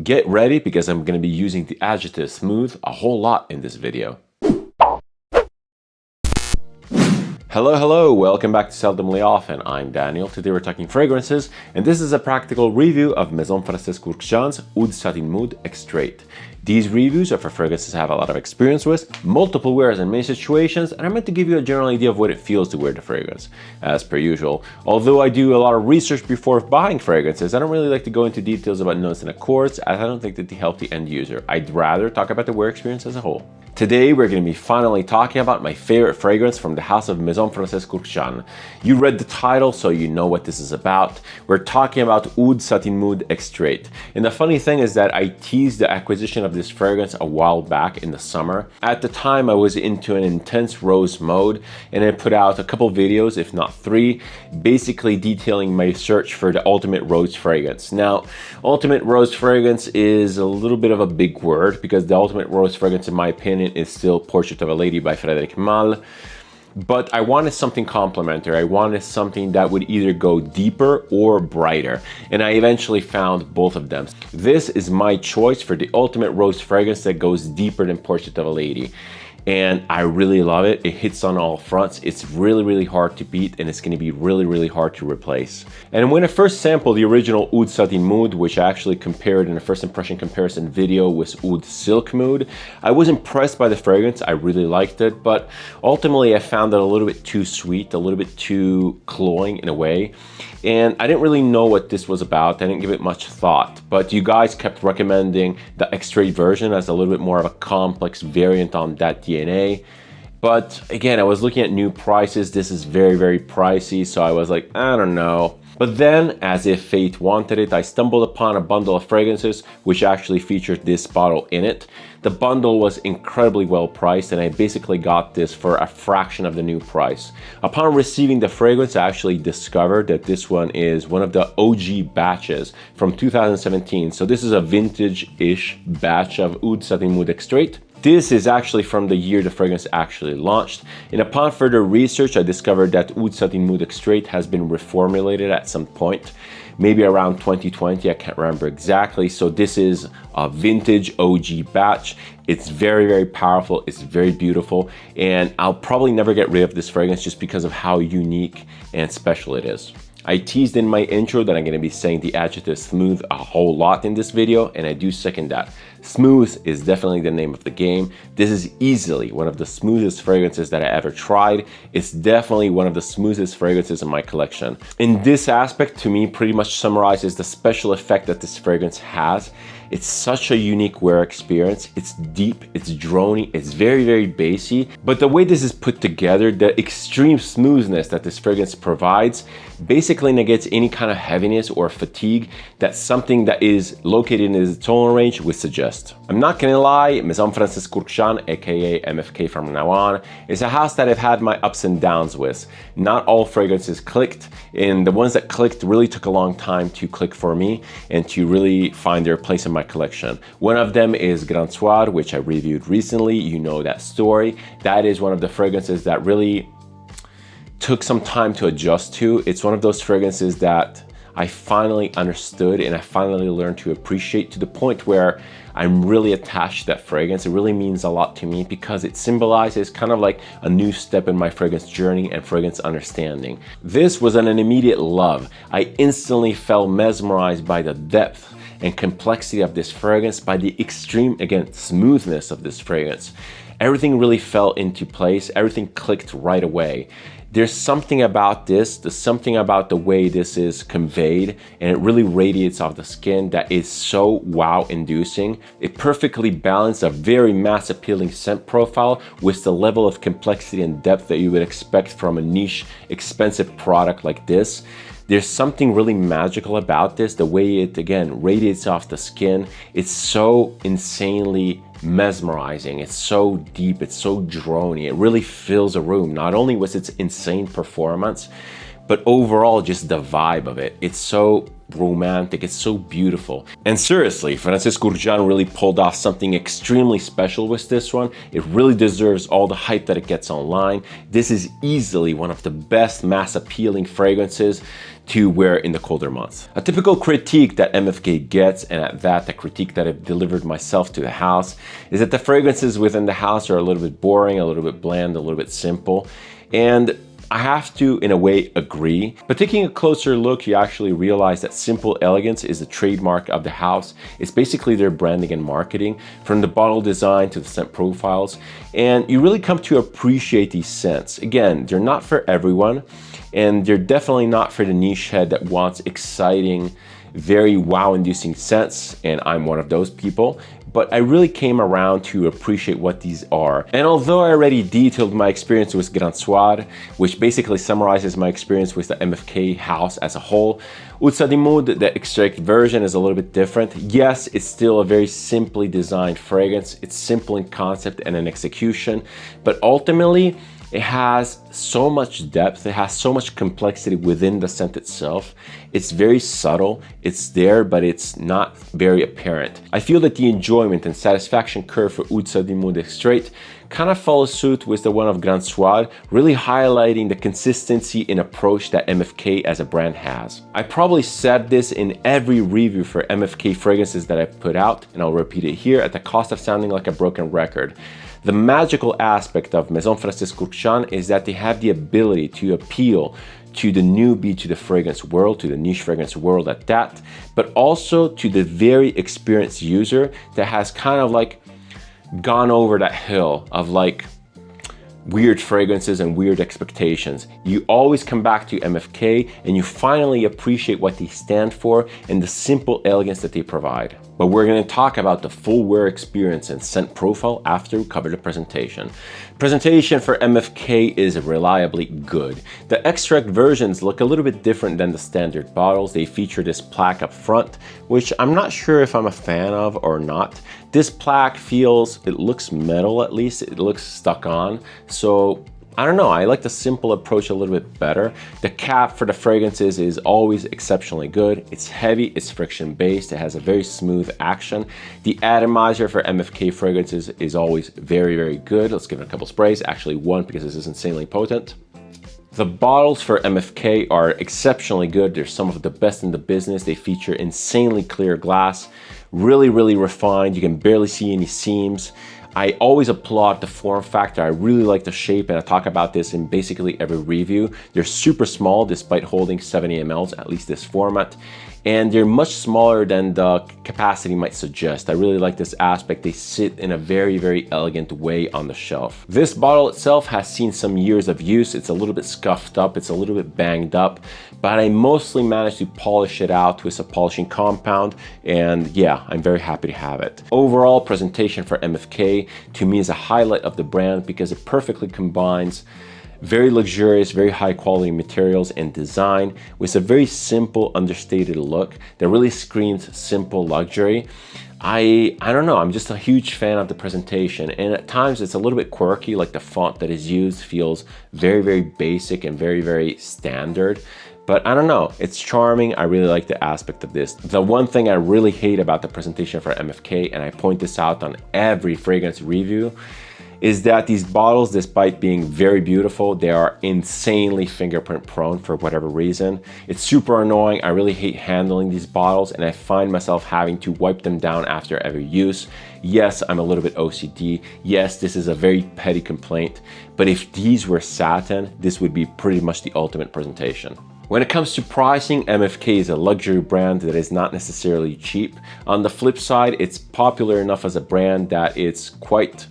Get ready because I'm going to be using the adjective smooth a whole lot in this video. Hello, welcome back to Seldomly Often. I'm Daniel. Today we're talking fragrances, and this is a practical review of Maison Kurkdjian's Oud Satin Mood Extrait. These reviews are for fragrances I have a lot of experience with, multiple wears in many situations, and I'm meant to give you a general idea of what it feels to wear the fragrance. As per usual, although I do a lot of research before buying fragrances, I don't really like to go into details about notes and accords, as I don't think that they help the end user. I'd rather talk about the wear experience as a whole. Today we're going to be finally talking about my favorite fragrance from the house of Maison Kurkdjian. You read the title, so you know what this is about. We're talking about Oud Satin Mood Extrait. And the funny thing is that I teased the acquisition of this fragrance a while back in the summer. At the time I was into an intense rose mode, and I put out a couple videos, if not three, basically detailing my search for the ultimate rose fragrance. Now, ultimate rose fragrance is a little bit of a big word, because the ultimate rose fragrance, in my opinion, is still Portrait of a Lady by Frédéric Malle. But I wanted something complementary. I wanted something that would either go deeper or brighter. And I eventually found both of them. This is my choice for the ultimate rose fragrance that goes deeper than Portrait of a Lady. And I really love it. It hits on all fronts. It's really hard to beat, and it's going to be really hard to replace. And when I first sampled the original Oud Satin Mood, which I actually compared in a first impression comparison video with Oud Silk Mood, I was impressed by the fragrance. I really liked it, but ultimately I found it a little bit too sweet, a little bit too cloying in a way. And I didn't really know what this was about. I didn't give it much thought, but you guys kept recommending the Extrait version as a little bit more of a complex variant on that DNA. But again, I was looking at new prices. This is very pricey, so I was like, I don't know. But then, as if fate wanted it, I stumbled upon a bundle of fragrances which actually featured this bottle in it. The bundle was incredibly well priced, and I basically got this for a fraction of the new price. Upon receiving the fragrance, I actually discovered that this one is one of the OG batches from 2017. So this is a vintage-ish batch of Oud Satin Mood Extrait. This is actually from the year the fragrance actually launched, and upon further research I discovered that Oud Satin Mood Extrait has been reformulated at some point, maybe around 2020, I can't remember exactly. So this is a vintage OG batch. It's very powerful, it's very beautiful, and I'll probably never get rid of this fragrance just because of how unique and special it is. I teased in my intro that I'm going to be saying the adjective smooth a whole lot in this video, and I do second that. Smooth is definitely the name of the game. This is easily one of the smoothest fragrances that I ever tried. It's definitely one of the smoothest fragrances in my collection. In this aspect, to me, pretty much summarizes the special effect that this fragrance has. It's such a unique wear experience. It's deep, it's drony, it's very bassy, but the way this is put together, the extreme smoothness that this fragrance provides basically negates any kind of heaviness or fatigue that something that is located in its tonal range would suggest. I'm not gonna lie, Maison Kurkdjian, aka MFK from now on, is a house that I've had my ups and downs with. Not all fragrances clicked, and the ones that clicked really took a long time to click for me and to really find their place in my collection. One of them is Grand Soir, which I reviewed recently. You know that story. That is one of the fragrances that really took some time to adjust to. It's one of those fragrances that I finally understood and I finally learned to appreciate, to the point where I'm really attached to that fragrance. It really means a lot to me because it symbolizes kind of like a new step in my fragrance journey and fragrance understanding. This was an immediate love. I instantly felt mesmerized by the depth and complexity of this fragrance, by the extreme, again, smoothness of this fragrance. Everything really fell into place. Everything clicked right away. There's something about this, there's something about the way this is conveyed, and it really radiates off the skin that is so wow-inducing. It perfectly balanced a very mass appealing scent profile with the level of complexity and depth that you would expect from a niche, expensive product like this. There's something really magical about this, the way it, again, radiates off the skin. It's so insanely mesmerizing. It's so deep, it's so drony. It really fills a room, not only with its insane performance, but overall just the vibe of it. It's so romantic, it's so beautiful. And seriously, Francis Kurkdjian really pulled off something extremely special with this one. It really deserves all the hype that it gets online. This is easily one of the best mass appealing fragrances to wear in the colder months. A typical critique that MFK gets, and at that, the critique that I've delivered myself to the house, is that the fragrances within the house are a little bit boring, a little bit bland, a little bit simple. And I have to, in a way, agree. But taking a closer look, you actually realize that simple elegance is the trademark of the house. It's basically their branding and marketing, from the bottle design to the scent profiles. And you really come to appreciate these scents. Again, they're not for everyone, and they're definitely not for the niche head that wants exciting, very wow-inducing scents, and I'm one of those people. But I really came around to appreciate what these are. And although I already detailed my experience with Grand Soir, which basically summarizes my experience with the MFK house as a whole, Oud Satin Mood, the Extrait version, is a little bit different. Yes, it's still a very simply designed fragrance. It's simple in concept and in execution, but ultimately, it has so much depth, it has so much complexity within the scent itself. It's very subtle, it's there, but it's not very apparent. I feel that the enjoyment and satisfaction curve for Oud Satin Mood Extrait kind of follows suit with the one of Grand Soir, really highlighting the consistency in approach that MFK as a brand has. I probably said this in every review for MFK fragrances that I've put out, and I'll repeat it here at the cost of sounding like a broken record. The magical aspect of Maison Francis Kurkdjian is that they have the ability to appeal to the newbie to the fragrance world, to the niche fragrance world at that, but also to the very experienced user that has kind of like gone over that hill of like weird fragrances and weird expectations. You always come back to MFK and you finally appreciate what they stand for and the simple elegance that they provide. But we're going to talk about the full wear experience and scent profile after we cover the presentation. Presentation for MFK is reliably good. The extract versions look a little bit different than the standard bottles. They feature this plaque up front, which I'm not sure if I'm a fan of or not. This plaque feels, it looks metal at least, it looks stuck on. So I don't know, I like the simple approach a little bit better. The cap for the fragrances is always exceptionally good. It's heavy, it's friction based, it has a very smooth action. The atomizer for MFK fragrances is always very, very good. Let's give it a couple sprays, actually one because this is insanely potent. The bottles for MFK are exceptionally good. They're some of the best in the business. They feature insanely clear glass, really, really refined. You can barely see any seams. I always applaud the form factor. I really like the shape, and I talk about this in basically every review. They're super small despite holding 70 mLs, at least this format. And they're much smaller than the capacity might suggest. I really like this aspect. They sit in a very, very elegant way on the shelf. This bottle itself has seen some years of use. It's a little bit scuffed up, it's a little bit banged up, but I mostly managed to polish it out with a polishing compound, and yeah, I'm very happy to have it. Overall presentation for MFK to me is a highlight of the brand because it perfectly combines very luxurious, very high quality materials and design with a very simple, understated look that really screams simple luxury. I don't know, I'm just a huge fan of the presentation, and at times it's a little bit quirky, like the font that is used feels very, very basic and very, very standard. But I don't know, it's charming. I really like the aspect of this. The one thing I really hate about the presentation for MFK, and I point this out on every fragrance review, is that these bottles, despite being very beautiful, they are insanely fingerprint prone for whatever reason. It's super annoying. I really hate handling these bottles, and I find myself having to wipe them down after every use. Yes, I'm a little bit OCD. Yes, this is a very petty complaint, but if these were satin, this would be pretty much the ultimate presentation. When it comes to pricing, MFK is a luxury brand that is not necessarily cheap. On the flip side, it's popular enough as a brand that it's quite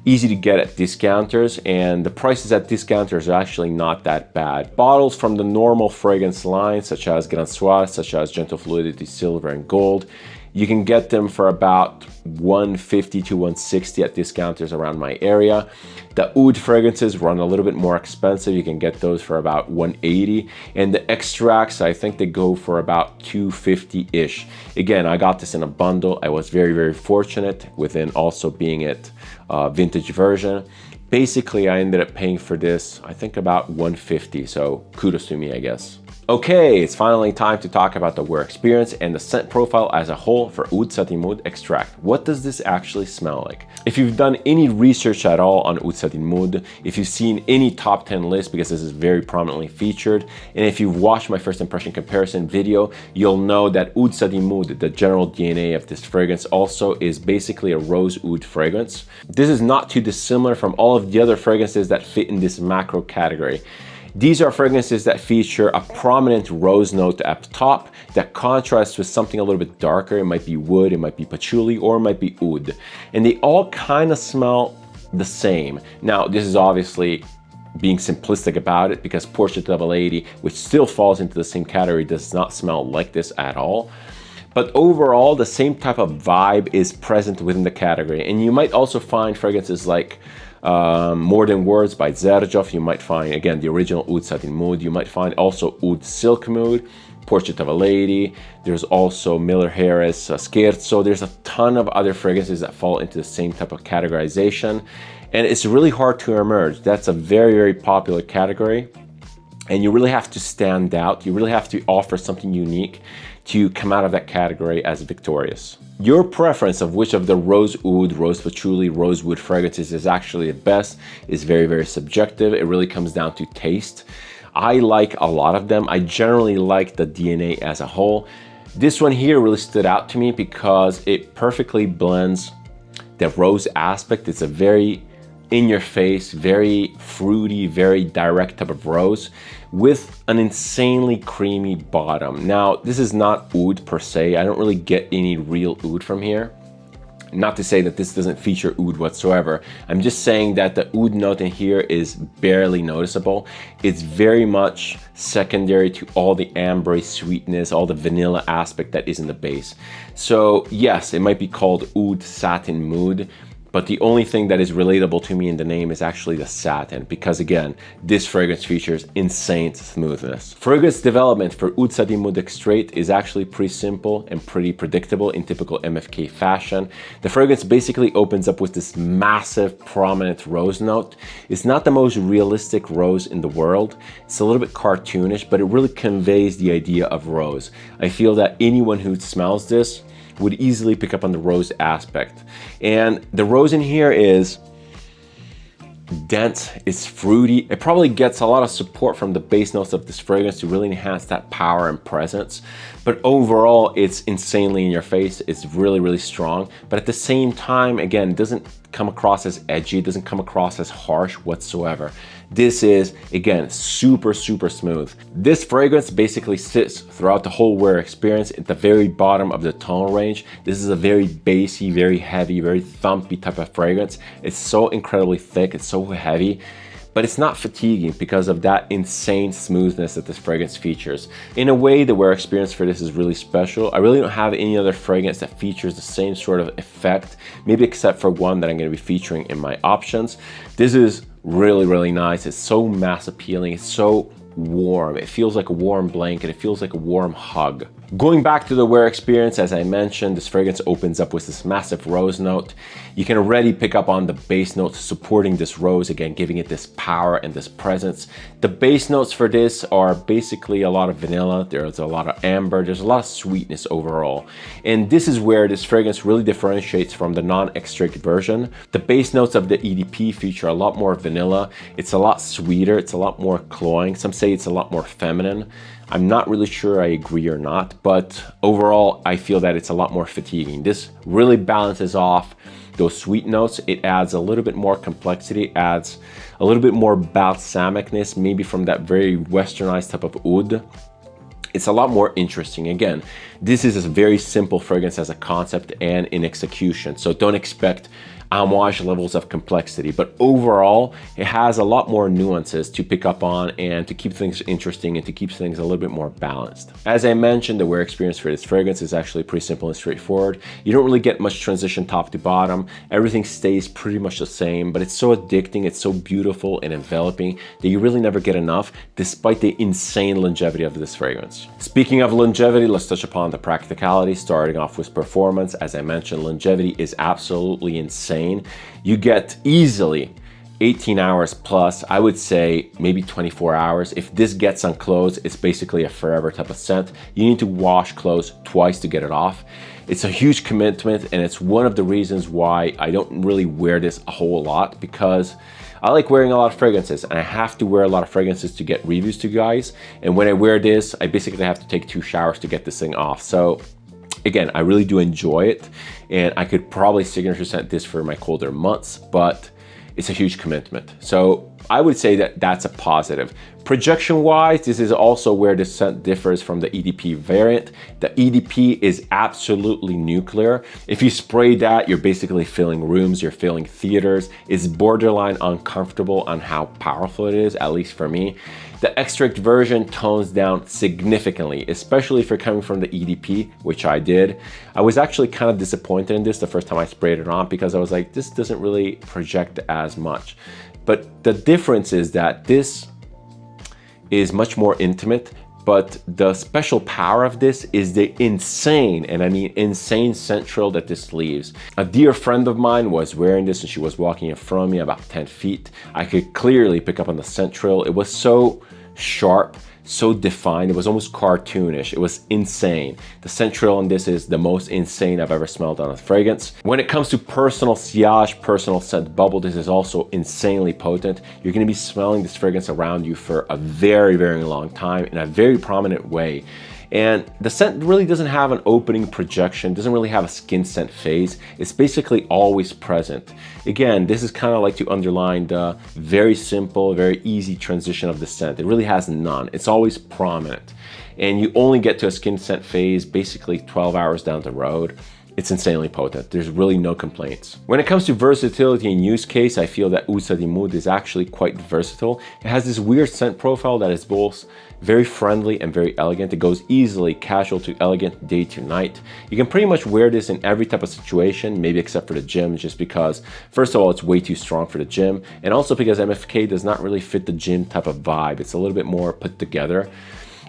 easy to get at discounters, and the prices at discounters are actually not that bad. Bottles from the normal fragrance line, such as Grand Soir, such as Gentle Fluidity Silver and Gold, you can get them for about $150 to $160 at discounters around my area. The Oud fragrances run a little bit more expensive. You can get those for about $180, and the extracts, I think they go for about $250-ish. Again, I got this in a bundle. I was very, very fortunate within also being it vintage version. Basically, I ended up paying for this, I think about $150, so kudos to me, I guess. Okay, it's finally time to talk about the wear experience and the scent profile as a whole for Oud Satin Mood Extrait. What does this actually smell like? If you've done any research at all on Oud Satin Mood, if you've seen any top 10 lists, because this is very prominently featured, and if you've watched my first impression comparison video, you'll know that Oud Satin Mood, the general DNA of this fragrance, also is basically a rose oud fragrance. This is not too dissimilar from all of the other fragrances that fit in this macro category. These are fragrances that feature a prominent rose note up top that contrasts with something a little bit darker. It might be wood, it might be patchouli, or it might be oud. And they all kind of smell the same. Now, this is obviously being simplistic about it because Portrait of a Lady, which still falls into the same category, does not smell like this at all. But overall, the same type of vibe is present within the category. And you might also find fragrances like More Than Words by Zerjov. You might find, again, the original Oud Satin Mood. You might find also Oud Silk Mood, Portrait of a Lady. There's also Miller Harris, Scherzo. There's a ton of other fragrances that fall into the same type of categorization. And it's really hard to emerge. That's a very, very popular category. And you really have to stand out. You really have to offer something unique to come out of that category as victorious. Your preference of which of the rose oud, rose patchouli, rosewood fragrances is actually the best is very, very subjective. It really comes down to taste. I like a lot of them. I generally like the DNA as a whole. This one here really stood out to me because it perfectly blends the rose aspect. It's a very in your face, very fruity, very direct type of rose with an insanely creamy bottom. Now, this is not oud per se. I don't really get any real oud from here. Not to say that this doesn't feature oud whatsoever. I'm just saying that the oud note in here is barely noticeable. It's very much secondary to all the ambery sweetness, all the vanilla aspect that is in the base. So yes, it might be called Oud Satin Mood, but the only thing that is relatable to me in the name is actually the satin, because again, this fragrance features insane smoothness. Fragrance development for Oud Satin Mood Extrait is actually pretty simple and pretty predictable in typical MFK fashion. The fragrance basically opens up with this massive, prominent rose note. It's not the most realistic rose in the world. It's a little bit cartoonish, but it really conveys the idea of rose. I feel that anyone who smells this would easily pick up on the rose aspect. And the rose in here is dense, it's fruity. It probably gets a lot of support from the base notes of this fragrance to really enhance that power and presence. But overall, it's insanely in your face. It's really, really strong. But at the same time, again, it doesn't come across as edgy. It doesn't come across as harsh whatsoever. This is, again, super, super smooth. This fragrance basically sits throughout the whole wear experience at the very bottom of the tone range. This is a very bassy, very heavy, very thumpy type of fragrance. It's so incredibly thick, it's so heavy, but it's not fatiguing because of that insane smoothness that this fragrance features. In a way, the wear experience for this is really special. I really don't have any other fragrance that features the same sort of effect, maybe except for one that I'm going to be featuring in my options. This is really, really nice. It's so mass appealing. It's so warm. It feels like a warm blanket. It feels like a warm hug. Going back to the wear experience, as I mentioned, this fragrance opens up with this massive rose note. You can already pick up on the base notes supporting this rose, again, giving it this power and this presence. The base notes for this are basically a lot of vanilla. There's a lot of amber. There's a lot of sweetness overall. And this is where this fragrance really differentiates from the non-extrait version. The base notes of the EDP feature a lot more vanilla. It's a lot sweeter. It's a lot more cloying. Some say it's a lot more feminine. I'm not really sure I agree or not, but overall, I feel that it's a lot more fatiguing. This really balances off those sweet notes. It adds a little bit more complexity, adds a little bit more balsamicness, maybe from that very westernized type of oud. It's a lot more interesting. Again, this is a very simple fragrance as a concept and in execution, so don't expect Amouage levels of complexity, but overall it has a lot more nuances to pick up on and to keep things interesting and to keep things a little bit more balanced. As I mentioned, the wear experience for this fragrance is actually pretty simple and straightforward. You don't really get much transition top to bottom. Everything stays pretty much the same, but it's so addicting, it's so beautiful and enveloping that you really never get enough, despite the insane longevity of this fragrance. Speaking of longevity, let's touch upon the practicality, starting off with performance. As I mentioned, longevity is absolutely insane. You get easily 18 hours plus, I would say maybe 24 hours. If this gets on clothes, it's basically a forever type of scent. You need to wash clothes twice to get it off. It's a huge commitment, and it's one of the reasons why I don't really wear this a whole lot, because I like wearing a lot of fragrances, and I have to wear a lot of fragrances to get reviews to you guys. And when I wear this, I basically have to take 2 showers to get this thing off. So again, I really do enjoy it, and I could probably signature scent this for my colder months, but it's a huge commitment. So I would say that that's a positive. Projection wise, this is also where the scent differs from the EDP variant. The EDP is absolutely nuclear. If you spray that, you're basically filling rooms, you're filling theaters. It's borderline uncomfortable on how powerful it is, at least for me. The extract version tones down significantly, especially if you're coming from the EDP, which I did. I was actually kind of disappointed in this the first time I sprayed it on, because I was like, this doesn't really project as much. But the difference is that this is much more intimate, but the special power of this is the insane, and I mean insane, scent trail that this leaves. A dear friend of mine was wearing this, and she was walking in front of me about 10 feet. I could clearly pick up on the scent trail. It was so sharp, so defined. It was almost cartoonish. It was insane. The scent trail on this is the most insane I've ever smelled on a fragrance. When it comes to personal sillage, personal scent bubble, this is also insanely potent. You're gonna be smelling this fragrance around you for a very, very long time in a very prominent way. And the scent really doesn't have an opening projection, doesn't really have a skin scent phase. It's basically always present. Again, this is kind of like to underline the very simple, very easy transition of the scent. It really has none. It's always prominent. And you only get to a skin scent phase basically 12 hours down the road. It's insanely potent. There's really no complaints. When it comes to versatility and use case, I feel that Oud Satin Mood is actually quite versatile. It has this weird scent profile that is both very friendly and very elegant. It goes easily casual to elegant, day to night. You can pretty much wear this in every type of situation, maybe except for the gym, just because, first of all, it's way too strong for the gym, and also because MFK does not really fit the gym type of vibe. It's a little bit more put together.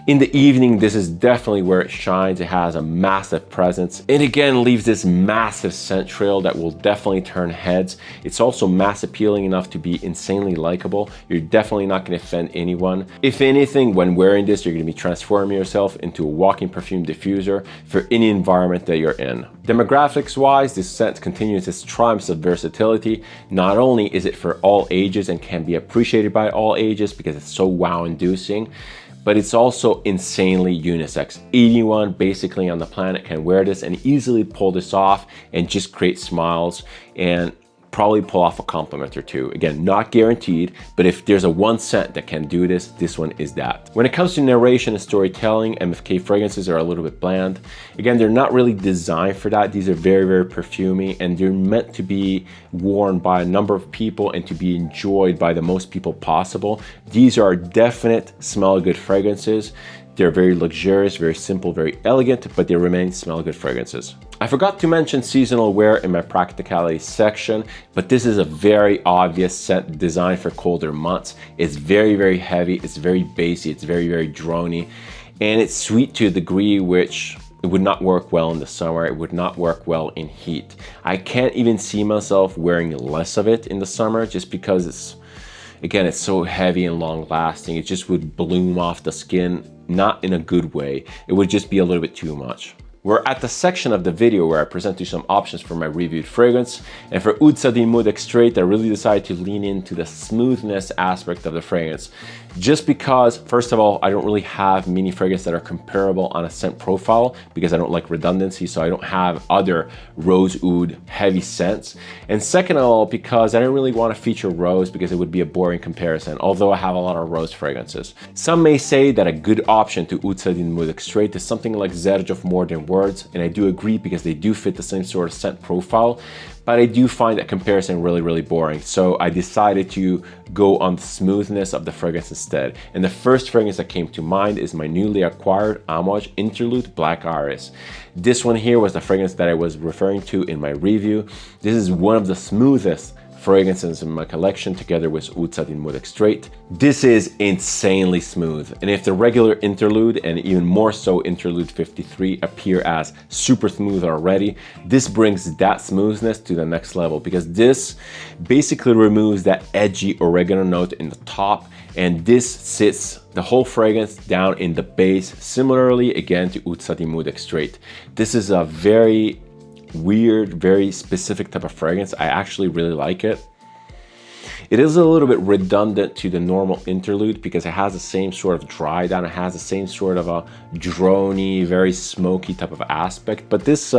In the evening, this is definitely where it shines. It has a massive presence. It again leaves this massive scent trail that will definitely turn heads. It's also mass appealing enough to be insanely likable. You're definitely not going to offend anyone. If anything, when wearing this, you're going to be transforming yourself into a walking perfume diffuser for any environment that you're in. Demographics wise, this scent continues its triumphs of versatility. Not only is it for all ages and can be appreciated by all ages because it's so wow inducing, but it's also insanely unisex. Anyone basically on the planet can wear this and easily pull this off and just create smiles and probably pull off a compliment or two. Again, not guaranteed, but if there's a one scent that can do this, this one is that. When it comes to narration and storytelling, MFK fragrances are a little bit bland. Again, they're not really designed for that. These are very, very perfumey, and they're meant to be worn by a number of people and to be enjoyed by the most people possible. These are definite smell good fragrances. They're very luxurious, very simple, very elegant, but they remain smell good fragrances. I forgot to mention seasonal wear in my practicality section, but this is a very obvious scent designed for colder months. It's very, very heavy, it's very bassy, it's very, very droney, and it's sweet to a degree which it would not work well in the summer. It would not work well in heat. I can't even see myself wearing less of it in the summer just because it's, again, it's so heavy and long lasting. It just would bloom off the skin, not in a good way. It would just be a little bit too much. We're at the section of the video where I present you some options for my reviewed fragrance. And for Oud Satin Mood Extrait, I really decided to lean into the smoothness aspect of the fragrance. Just because, first of all, I don't really have many fragrances that are comparable on a scent profile because I don't like redundancy, so I don't have other rose oud heavy scents. And second of all, because I don't really want to feature rose because it would be a boring comparison, although I have a lot of rose fragrances. Some may say that a good option to Oud Satin Mood Extrait is something like Zerj of More Than Words, and I do agree because they do fit the same sort of scent profile, but I do find that comparison really, really boring. So I decided to go on the smoothness of the fragrance instead. And the first fragrance that came to mind is my newly acquired Amouage Interlude Black Iris. This one here was the fragrance that I was referring to in my review. This is one of the smoothest fragrances in my collection together with Oud Satin Mood Extrait. This is insanely smooth, and if the regular Interlude and even more so Interlude 53 appear as super smooth already, this brings that smoothness to the next level, because this basically removes that edgy oregano note in the top, and this sits the whole fragrance down in the base, similarly again to Oud Satin Mood Extrait. This is a very weird, very specific type of fragrance. I actually really like it. It is a little bit redundant to the normal Interlude because it has the same sort of dry down, it has the same sort of a droney, very smoky type of aspect, but this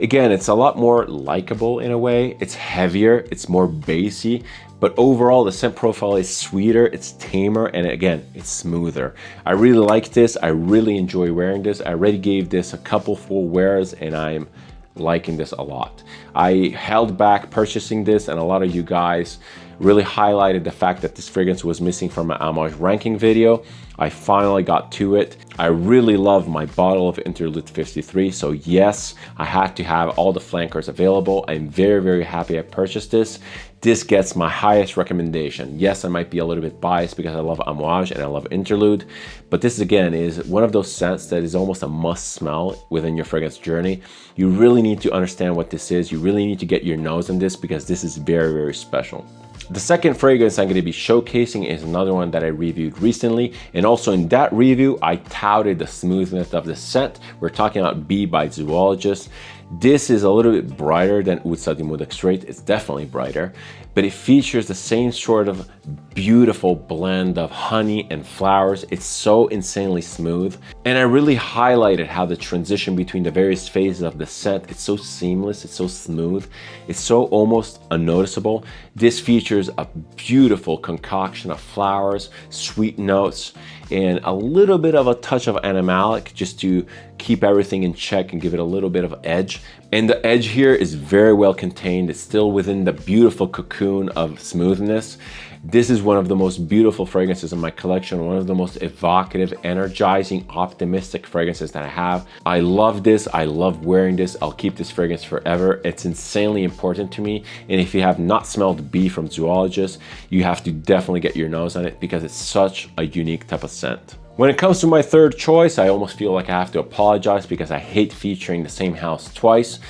again, it's a lot more likable in a way. It's heavier, it's more bassy, but overall the scent profile is sweeter, it's tamer, and again, it's smoother. I really like this. I really enjoy wearing this. I already gave this a couple full wears and I'm liking this a lot. I held back purchasing this, and a lot of you guys really highlighted the fact that this fragrance was missing from my Amouage ranking video. I finally got to it. I really love my bottle of Interlude 53, so yes, I had to have all the flankers available. I'm very, very happy I purchased this. This gets my highest recommendation. Yes, I might be a little bit biased because I love Amouage and I love Interlude, but this again is one of those scents that is almost a must smell within your fragrance journey. You really need to understand what this is. You really need to get your nose on this because this is very, very special. The second fragrance I'm going to be showcasing is another one that I reviewed recently, and also in that review I touted the smoothness of the scent. We're talking about Bee by Zoologist. This is a little bit brighter than Oud Satin Mood Extrait. It's definitely brighter, but it features the same sort of beautiful blend of honey and flowers. It's so insanely smooth, and I really highlighted how the transition between the various phases of the scent, it's so seamless, it's so smooth, it's so almost unnoticeable. This features a beautiful concoction of flowers, sweet notes, and a little bit of a touch of animalic just to keep everything in check and give it a little bit of edge. And the edge here is very well contained. It's still within the beautiful cocoon of smoothness. This is one of the most beautiful fragrances in my collection, one of the most evocative, energizing, optimistic fragrances that I have. I love this. I love wearing this. I'll keep this fragrance forever. It's insanely important to me. And if you have not smelled Bee from Zoologist, you have to definitely get your nose on it because it's such a unique type of scent. When it comes to my third choice, I almost feel like I have to apologize because I hate featuring the same house twice.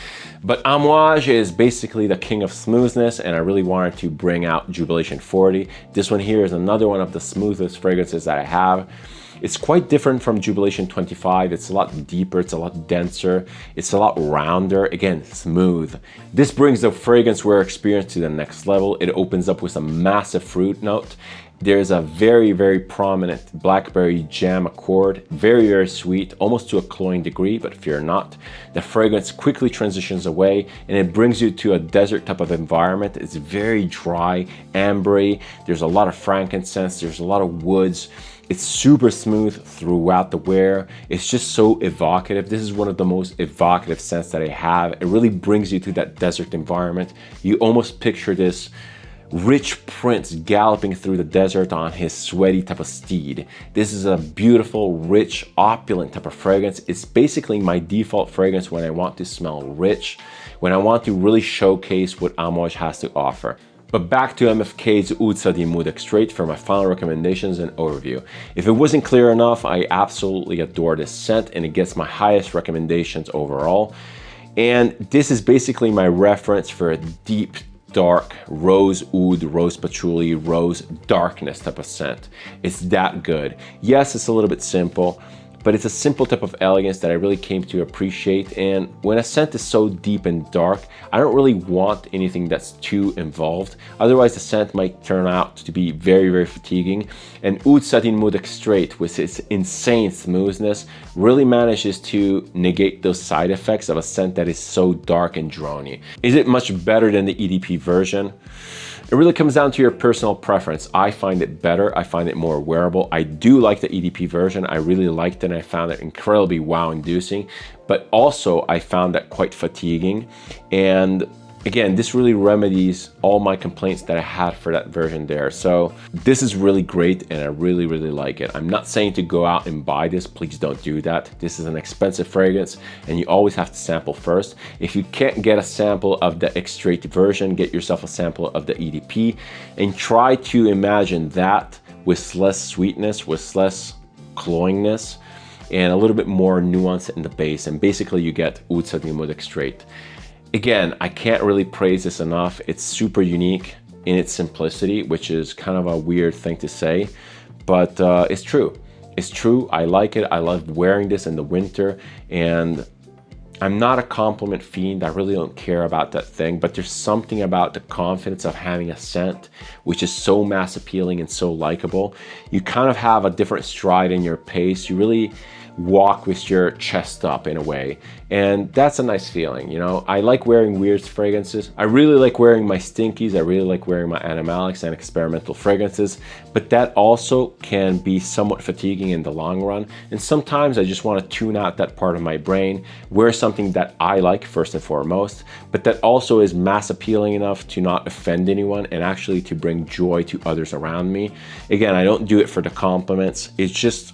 But Amouage is basically the king of smoothness, and I really wanted to bring out Jubilation 40. This one here is another one of the smoothest fragrances that I have. It's quite different from Jubilation 25. It's a lot deeper, it's a lot denser, it's a lot rounder, again, smooth. This brings the fragrance wear experience to the next level. It opens up with a massive fruit note. There's a very, very prominent blackberry jam accord, very, very sweet, almost to a cloying degree, but fear not. The fragrance quickly transitions away and it brings you to a desert type of environment. It's very dry, ambery. There's a lot of frankincense, there's a lot of woods. It's super smooth throughout the wear. It's just so evocative. This is one of the most evocative scents that I have. It really brings you to that desert environment. You almost picture this rich prince galloping through the desert on his sweaty type of steed. This is a beautiful, rich, opulent type of fragrance. It's basically my default fragrance when I want to smell rich, when I want to really showcase what Amouage has to offer. But back to MFK's Oud Satin Mood Extrait for my final recommendations and overview. If it wasn't clear enough, I absolutely adore this scent and it gets my highest recommendations overall. And this is basically my reference for a deep, dark rose oud, rose patchouli, rose darkness type of scent. It's that good. Yes, it's a little bit simple, but it's a simple type of elegance that I really came to appreciate. And when a scent is so deep and dark, I don't really want anything that's too involved. Otherwise, the scent might turn out to be very, very fatiguing. And Oud Satin Mood Extrait, with its insane smoothness, really manages to negate those side effects of a scent that is so dark and drony. Is it much better than the EDP version? It really comes down to your personal preference. I find it better. I find it more wearable. I do like the EDP version. I really liked it and I found it incredibly wow-inducing, but also I found that quite fatiguing. And again, this really remedies all my complaints that I had for that version there. So this is really great and I really, really like it. I'm not saying to go out and buy this, please don't do that. This is an expensive fragrance and you always have to sample first. If you can't get a sample of the Extrait version, get yourself a sample of the EDP and try to imagine that with less sweetness, with less cloyingness, and a little bit more nuance in the base. And basically you get Oud Satin Mood Extrait. Again, I can't really praise this enough. It's super unique in its simplicity, which is kind of a weird thing to say, but it's true. It's true. I like it. I love wearing this in the winter, and I'm not a compliment fiend. I really don't care about that thing, but there's something about the confidence of having a scent which is so mass appealing and so likable. You kind of have a different stride in your pace. You really walk with your chest up in a way, and that's a nice feeling. You know, I like wearing weird fragrances. I really like wearing my stinkies. I really like wearing my animalics and experimental fragrances, but that also can be somewhat fatiguing in the long run, and sometimes I just want to tune out that part of my brain, wear something that I like first and foremost, but that also is mass appealing enough to not offend anyone and actually to bring joy to others around me. Again, I don't do it for the compliments. It's just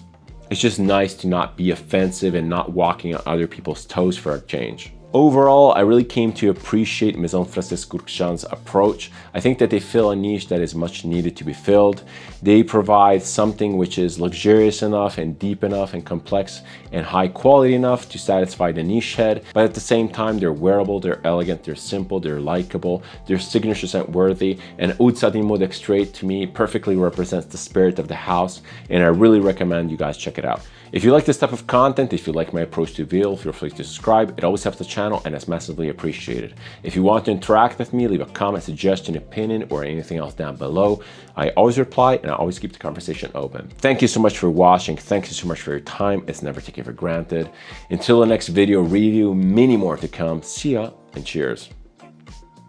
nice to not be offensive and not walking on other people's toes for a change. Overall, I really came to appreciate Maison Kurkdjian's approach. I think that they fill a niche that is much needed to be filled. They provide something which is luxurious enough and deep enough and complex and high quality enough to satisfy the niche head, but at the same time, they're wearable, they're elegant, they're simple, they're likable, they're signature scent worthy, and Oud Satin Mood Extrait to me perfectly represents the spirit of the house, and I really recommend you guys check it out. If you like this type of content, if you like my approach to veal, feel free to subscribe. It always helps the channel and it's massively appreciated. If you want to interact with me, leave a comment, suggestion, opinion, or anything else down below. I always reply and I always keep the conversation open. Thank you so much for watching. Thank you so much for your time. It's never taken for granted. Until the next video review, many more to come. See ya and cheers.